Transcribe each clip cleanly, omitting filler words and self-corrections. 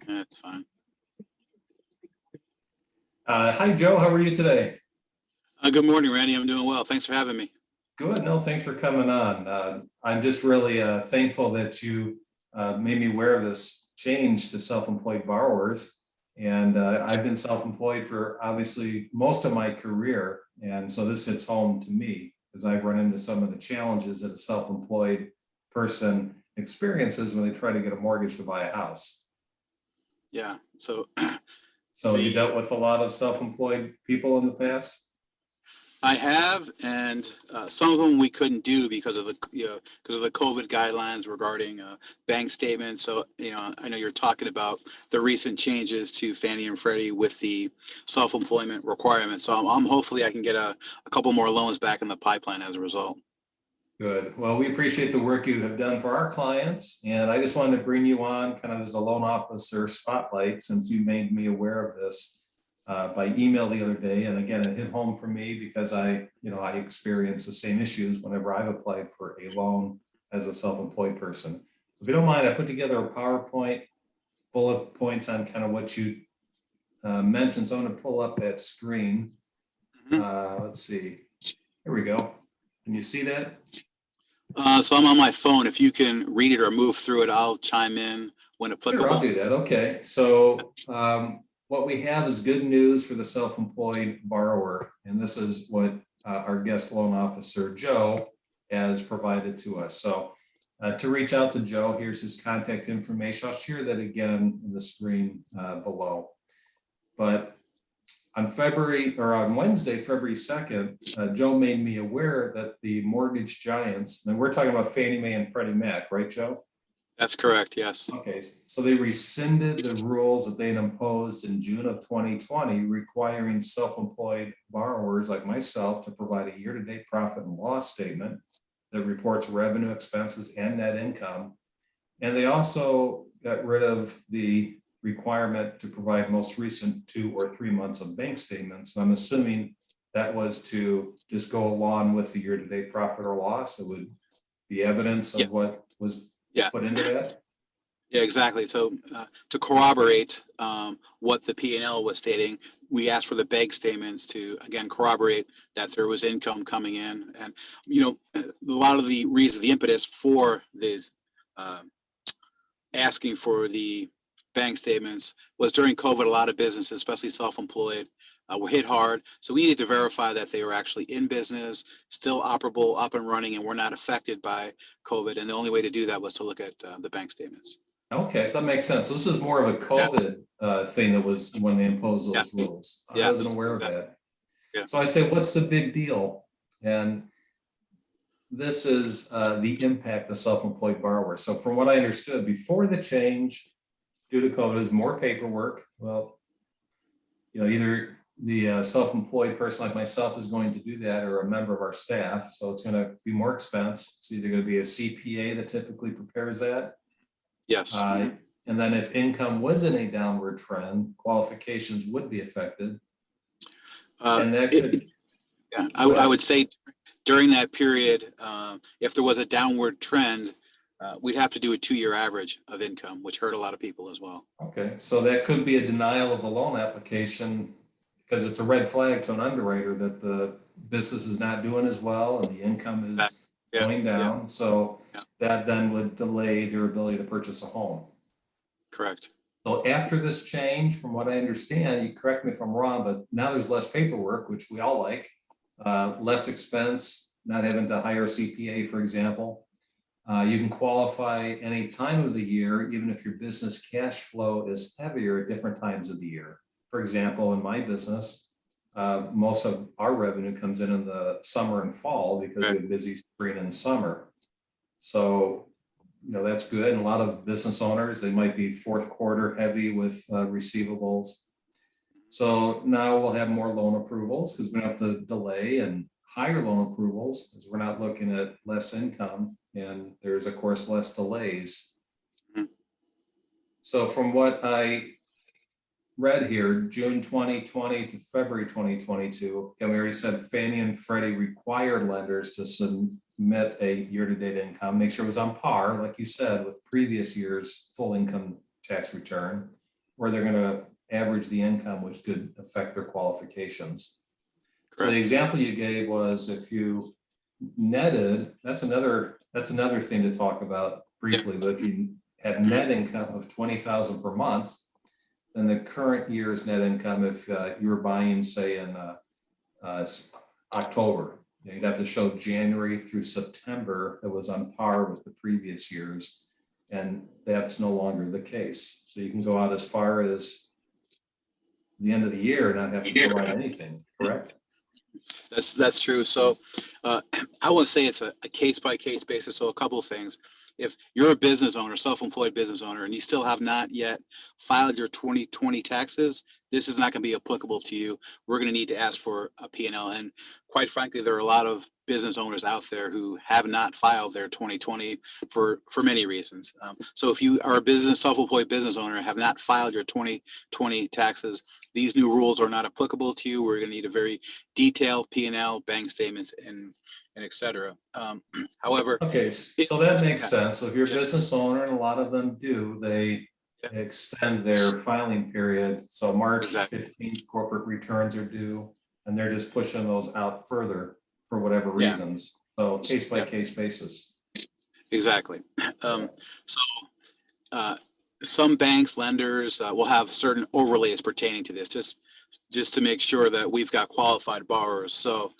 That's fine. Hi, Joe. How are you today? Good morning, Randy. I'm doing well. Thanks for having me. Good. No, thanks for coming on. I'm just really thankful that you made me aware of this change to self-employed borrowers. And I've been self-employed for obviously most of my career. And so this hits home to me because I've run into some of the challenges that a self-employed person experiences when they try to get a mortgage to buy a house. Yeah. So So you dealt with a lot of self-employed people in the past? I have, and some of them we couldn't do because of the because of the COVID guidelines regarding bank statements. So I know you're talking about the recent changes to Fannie and Freddie with the self-employment requirement. So I'm hopefully I can get a couple more loans back in the pipeline as a result. Good. Well, we appreciate the work you have done for our clients. And I just wanted to bring you on kind of as a loan officer spotlight since you made me aware of this by email the other day. And again, it hit home for me because I experience the same issues whenever I've applied for a loan as a self-employed person. If you don't mind, I put together a PowerPoint bullet points on kind of what you mentioned. So I'm going to pull up that screen. Let's see. Here we go. Can you see that? So I'm on my phone. If you can read it or move through it, I'll chime in when applicable. Sure, I'll do that. Okay. So what we have is good news for the self-employed borrower. And this is what our guest loan officer, Joe, has provided to us. So to reach out to Joe, here's his contact information. I'll share that again in the screen below. But on Wednesday, February 2nd, Joe made me aware that the mortgage giants, and we're talking about Fannie Mae and Freddie Mac, right, Joe? That's correct, yes. Okay, so they rescinded the rules that they had imposed in June of 2020, requiring self-employed borrowers like myself to provide a year-to-date profit and loss statement that reports revenue, expenses, and net income. And they also got rid of the requirement to provide most recent 2 or 3 months of bank statements. I'm assuming that was to just go along with the year-to-date profit or loss. It would be evidence of what was put into that. Yeah, exactly. So to corroborate what the P&L was stating, we asked for the bank statements to, again, corroborate that there was income coming in. And, a lot of the reason, the impetus for this asking for the bank statements was during COVID, a lot of businesses, especially self-employed, were hit hard. So we needed to verify that they were actually in business, still operable, up and running, and were not affected by COVID. And the only way to do that was to look at the bank statements. Okay, so that makes sense. So this is more of a COVID thing that was when they imposed those rules. I wasn't aware of that. Yeah. So I say, what's the big deal? And this is the impact of self-employed borrowers. So from what I understood, before the change due to COVID is more paperwork. Well, either the self-employed person like myself is going to do that or a member of our staff. So it's going to be more expense. It's either going to be a CPA that typically prepares that. Yes. And then if income was in a downward trend, qualifications would be affected. And that could. I would say during that period, if there was a downward trend, we'd have to do a 2-year average of income, which hurt a lot of people as well. Okay, so that could be a denial of the loan application because it's a red flag to an underwriter that the business is not doing as well and the income is going down. So that then would delay their ability to purchase a home. Correct. So after this change, from what I understand, you correct me if I'm wrong, but now there's less paperwork, which we all like, less expense, not having to hire a CPA, for example. You can qualify any time of the year, even if your business cash flow is heavier at different times of the year. For example, in my business, most of our revenue comes in the summer and fall because we have busy spring and summer. So, that's good. And a lot of business owners, they might be fourth quarter heavy with receivables. So now we'll have more loan approvals because we don't have to delay and higher loan approvals because we're not looking at less income and there's of course less delays. So from what I read here, June 2020 to February 2022, and we already said Fannie and Freddie required lenders to submit a year-to-date income, make sure it was on par, like you said, with previous year's full income tax return. or they're going to average the income, which could affect their qualifications. So the example you gave was if you netted, that's another thing to talk about briefly, but if you had net income of 20,000 per month, then the current year's net income, if you were buying, say, in October, you'd have to show January through September that was on par with the previous years, and that's no longer the case. So you can go out as far as the end of the year and not have to provide anything, correct? That's true. So I would say it's a case-by-case basis. So a couple of things. If you're a business owner, self-employed business owner, and you still have not yet filed your 2020 taxes, this is not going to be applicable to you. We're going to need to ask for a P&L. And quite frankly, there are a lot of business owners out there who have not filed their 2020 for many reasons. So if you are a self-employed business owner and have not filed your 2020 taxes, these new rules are not applicable to you. We're going to need a very detailed P&L, bank statements, and et cetera. However, okay, so that makes sense. So if you're a business owner, and a lot of them do, they extend their filing period. So March 15th, corporate returns are due, and they're just pushing those out further for whatever reasons. So case by case basis. Exactly. Some banks, lenders will have certain overlays pertaining to this, just to make sure that we've got qualified borrowers. So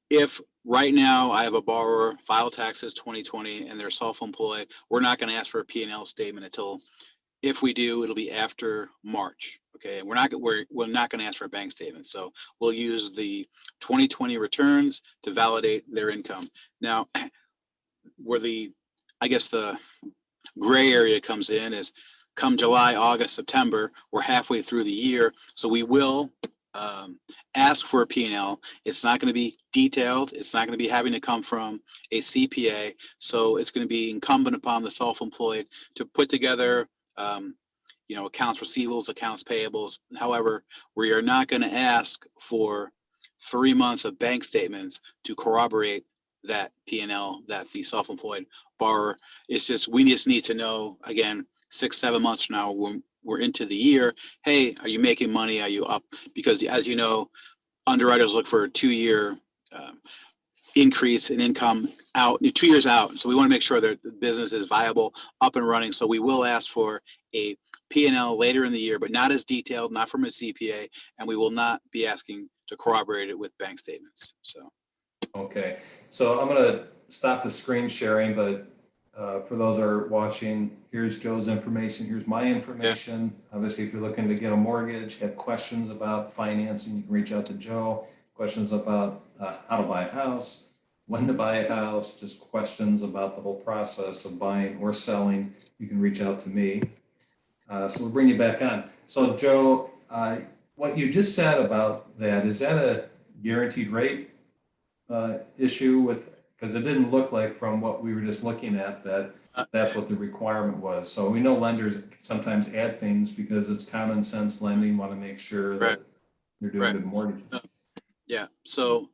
if right now I have a borrower file taxes 2020 and they're self-employed, we're not going to ask for a P&L statement until, if we do, it'll be after March. Okay, and we're not going to ask for a bank statement. So we'll use the 2020 returns to validate their income. Now, where the gray area comes in is come July, August, September, we're halfway through the year. So we will ask for a P&L. It's not going to be detailed. It's not going to be having to come from a CPA. So it's going to be incumbent upon the self-employed to put together accounts receivables, accounts payables. However, we are not going to ask for 3 months of bank statements to corroborate that P&L that the self-employed borrower. It's just, we just need to know, again, 6-7 months from now, when we're into the year, hey, are you making money? Are you up? Because as you know, underwriters look for a 2-year increase in income out 2 years out. So we want to make sure that the business is viable, up and running. So we will ask for a P&L later in the year, but not as detailed, not from a CPA, and we will not be asking to corroborate it with bank statements. So. Okay, so I'm going to stop the screen sharing, but for those that are watching, here's Joe's information, here's my information. Obviously, if you're looking to get a mortgage, have questions about financing, you can reach out to Joe. Questions about how to buy a house, when to buy a house, just questions about the whole process of buying or selling, you can reach out to me. So we'll bring you back on. So Joe, what you just said about that, is that a guaranteed rate issue with, because it didn't look like from what we were just looking at that that's what the requirement was. So we know lenders sometimes add things because it's common sense lending, want to make sure that they're doing good mortgages. Yeah. So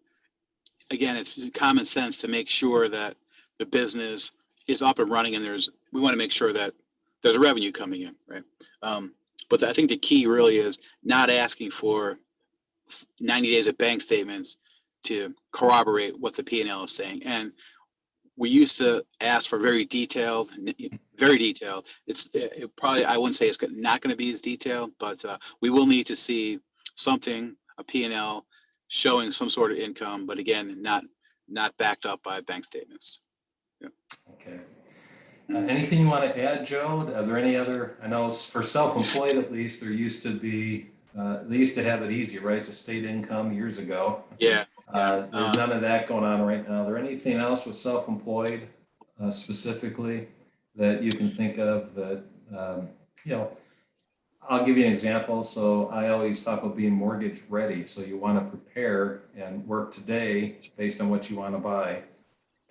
again, it's common sense to make sure that the business is up and running, and we want to make sure that there's revenue coming in, right? But I think the key really is not asking for 90 days of bank statements to corroborate what the P&L is saying. And we used to ask for very detailed. It probably, I wouldn't say it's not going to be as detailed, but we will need to see something, a P&L showing some sort of income, but again, not backed up by bank statements. Yeah. Okay. Anything you want to add, Joe? Are there any other, I know for self-employed at least, there used to be, they used to have it easy, right? To state income years ago. Yeah. There's none of that going on right now. Is there anything else with self-employed specifically that you can think of that, I'll give you an example. So I always talk about being mortgage ready. So you want to prepare and work today based on what you want to buy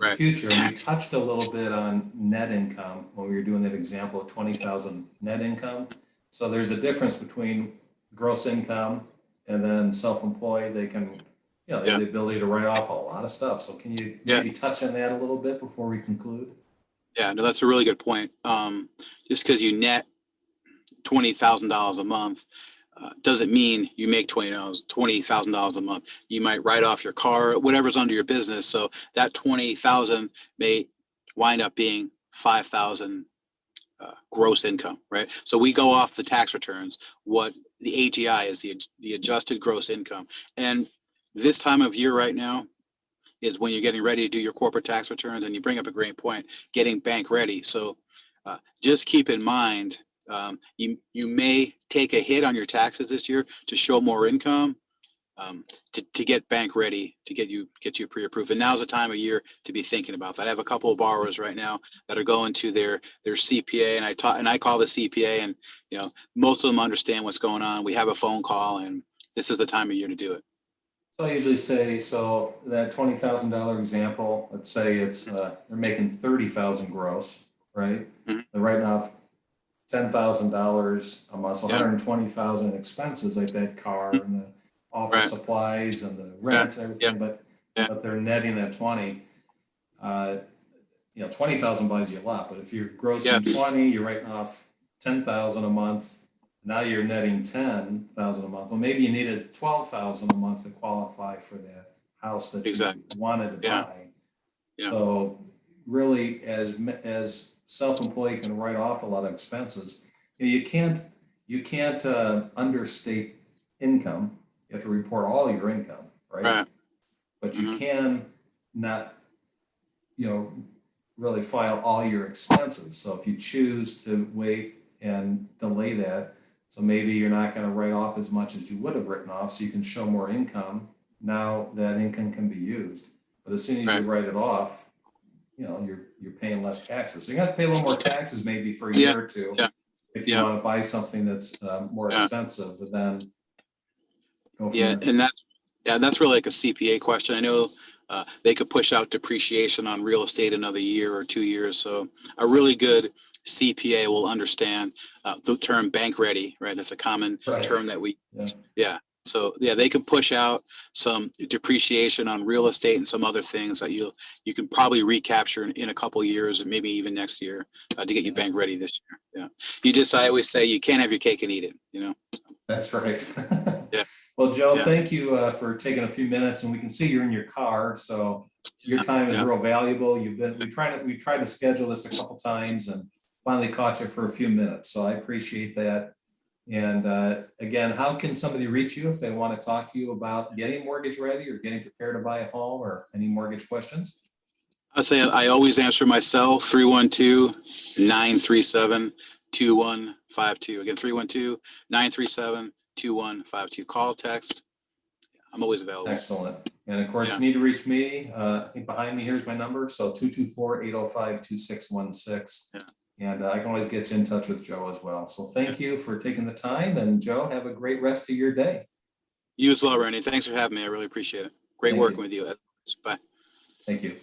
in the future. And we touched a little bit on net income when we were doing that example of 20,000 net income. So there's a difference between gross income and then self-employed. They can, they have the ability to write off a lot of stuff. So can you maybe touch on that a little bit before we conclude? Yeah, no, that's a really good point. Just because you net $20,000 a month, doesn't mean you make $20,000 a month. You might write off your car, whatever's under your business. So that 20,000 may wind up being 5,000 gross income, right? So we go off the tax returns. What the AGI is the adjusted gross income. And this time of year right now is when you're getting ready to do your corporate tax returns, and you bring up a great point, getting bank ready. So just keep in mind, you may take a hit on your taxes this year to show more income, to get bank ready, to get you pre-approved. And now's the time of year to be thinking about that. I have a couple of borrowers right now that are going to their CPA, and I call the CPA, and most of them understand what's going on. We have a phone call, and this is the time of year to do it. So I usually say, so that $20,000 example, let's say it's they're making 30,000 gross, right? Mm-hmm. They're writing off $10,000 a month, so 120,000 in expenses like that car and the office supplies and the rent and everything, but they're netting that 20. 20,000 buys you a lot, but if you're grossing 20, you're writing off 10,000 a month. Now you're netting 10,000 a month. Well, maybe you needed 12,000 a month to qualify for that house that you wanted to buy. Yeah. So really, as self-employed can write off a lot of expenses, you can't understate income. You have to report all your income, right? But you can not, really file all your expenses. So if you choose to wait and delay that, so maybe you're not going to write off as much as you would have written off, so you can show more income. Now that income can be used, but as soon as you write it off, you're paying less taxes. So you have to pay a little more taxes maybe for a year or two if you want to buy something that's more expensive, but then go from there. And that's really like a CPA question. I know they could push out depreciation on real estate another year or 2 years. So a really good CPA will understand the term bank ready, right? That's a common term that we, So they can push out some depreciation on real estate and some other things that you can probably recapture in a couple of years, and maybe even next year, to get you bank ready this year. I always say you can't have your cake and eat it. That's right. Well, Joe, thank you for taking a few minutes, and we can see you're in your car, so your time is real valuable. We tried to schedule this a couple times and finally caught you for a few minutes, so I appreciate that. And again, how can somebody reach you if they want to talk to you about getting mortgage ready or getting prepared to buy a home, or any mortgage questions? I say I always answer my cell, 312-937-2152. Again, 312-937-2152. Call, text. I'm always available. Excellent. And of course, if you need to reach me, I think behind me, here's my number. So 224-805-2616. And I can always get you in touch with Joe as well. So thank you for taking the time. And Joe, have a great rest of your day. You as well, Randy. Thanks for having me. I really appreciate it. Great working with you. Bye. Thank you.